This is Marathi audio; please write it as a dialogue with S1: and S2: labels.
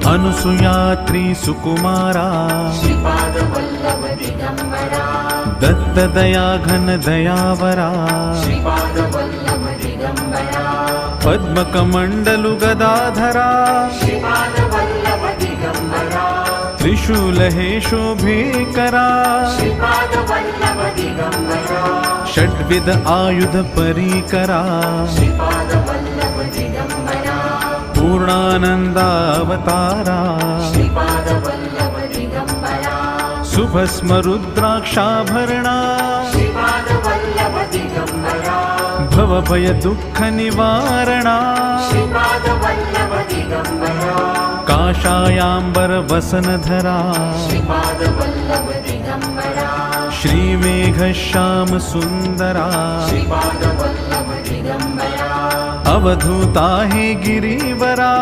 S1: अनुसुयात्री सुकुमारा दत्तदया घन दयावरा पद्मकमण्डलु गदाधरा त्रिशूलहे शोभेकरा षड्विध आयुध परीकरा पूर्णानन्दावतारा सुभस्म रुद्राक्षाभरणा भवभय दुःख निवारणा काषायाम्बर वसनधरा श्रीमेघश्याम सुन्दरा अवधूता हे गिरीवरा